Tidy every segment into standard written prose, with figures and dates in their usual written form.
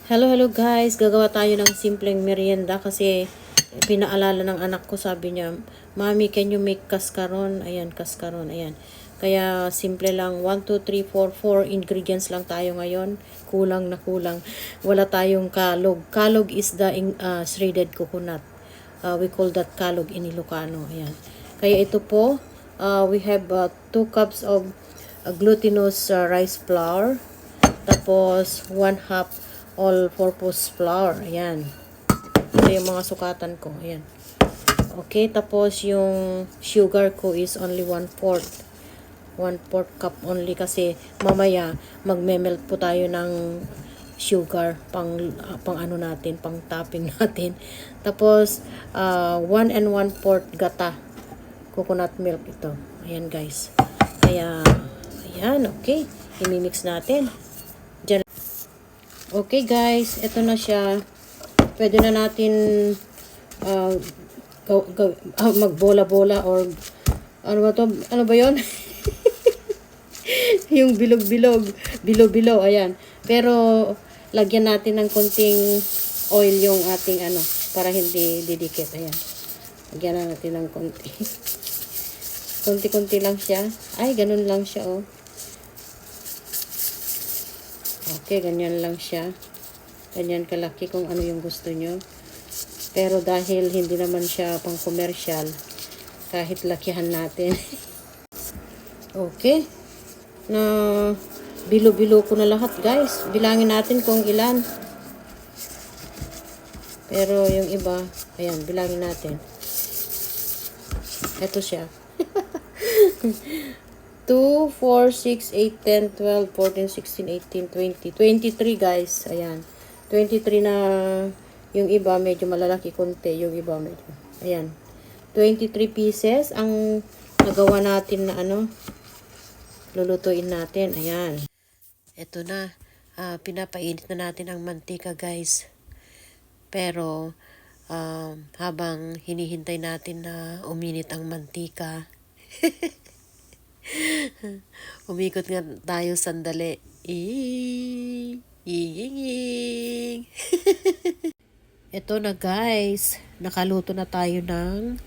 Hello, hello guys. Gagawa tayo ng simpleng merienda kasi pinaalala ng anak ko, sabi niya, "Mommy, can you make kaskaron?" Ayan, kaskaron, ayan. Kaya simple lang, 1, 2, 3, 4, 4 ingredients lang tayo ngayon. Kulang na kulang. Wala tayong kalog. Kalog is the shredded coconut. We call that kalog in Ilocano. Ayan. Kaya ito po, we have 2 cups of glutinous rice flour. Tapos, 1/2 all-purpose flour. Ayan. Ito yung mga sukatan ko. Ayan. Okay, tapos yung sugar ko is only 1/4. 1/4 cup only kasi mamaya magme-melt po tayo ng sugar pang ano natin, pang topping natin. Tapos 1 and 1/4 gata coconut milk ito. Ayan guys. Kaya ayan, okay. I-mix natin. Diyan. Okay guys, ito na siya. Pwede na natin magbola-bola or ano ba to? Ano ba 'yon? Yung bilog-bilog, bilo-bilo, ayan. Pero lagyan natin ng konting oil yung ating ano para hindi didikit, ayan. Lagyan na natin ng konti. Konti-konti lang siya. Ay, ganun lang siya, oh. Okay, ganyan lang siya. Ganyan kalaki kung ano yung gusto nyo. Pero dahil hindi naman siya pang commercial, kahit lakihan natin. Okay. Na bilo-bilo ko na lahat, guys. Bilangin natin kung ilan. Pero yung iba, ayan, bilangin natin. Ito siya. 2, 4, 6, 8, 10, 12, 14, 16, 18, 20. 23 guys. Ayan. 23 na yung iba medyo malalaki konti. Yung iba medyo. Ayan. 23 pieces ang nagawa natin na ano. Lulutuin natin. Ayan. Ito na. Pinapainit na natin ang mantika guys. Pero habang hinihintay natin na uminit ang mantika. Umikot nga tayo sandali. Ito na guys. Nakaluto na tayo ng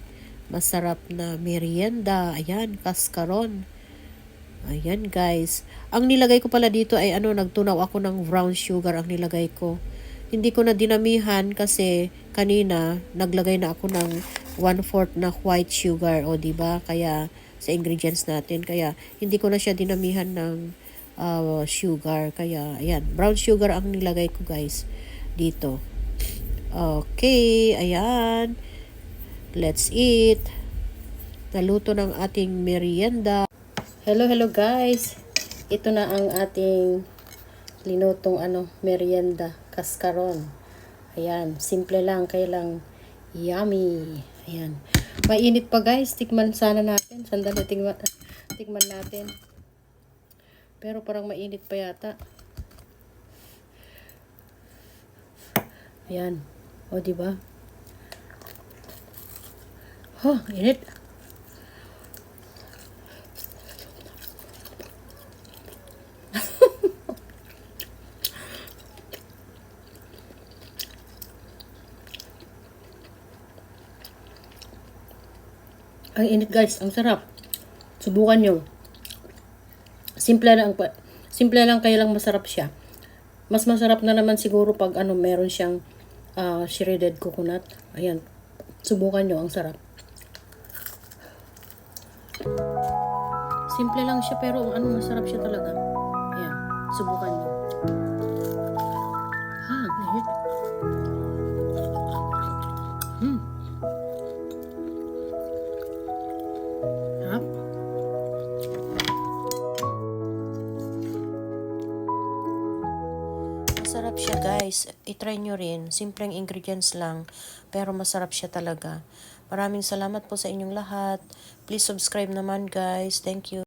masarap na merienda. Ayan, kaskaron. Ayan guys. Ang nilagay ko pala dito ay nagtunaw ako ng brown sugar ang nilagay ko. Hindi ko na dinamihan kasi kanina naglagay na ako ng 1/4 na white sugar. O diba? Kaya sa ingredients natin. Kaya, hindi ko na siya dinamihan ng sugar. Kaya, ayan. Brown sugar ang nilagay ko, guys. Dito. Okay. Ayan. Let's eat. Naluto ng ating merienda. Hello, hello, guys. Ito na ang ating linutong merienda. Kaskaron. Ayan. Simple lang. Kaya lang yummy. Ayan. Mainit pa guys, tikman sana natin. Sandali, tikman natin. Pero parang mainit pa yata. Ayan. O, diba? Init. Ang init guys, ang sarap. Subukan nyo. Simple lang kaya lang masarap siya. Mas masarap na naman siguro pag meron siyang shredded coconut. Ayan. Subukan nyo, ang sarap. Simple lang siya pero masarap siya talaga. Ayan. Subukan nyo. Init. Masarap siya guys. I-try nyo rin. Simpleng ingredients lang. Pero masarap siya talaga. Maraming salamat po sa inyong lahat. Please subscribe naman guys. Thank you.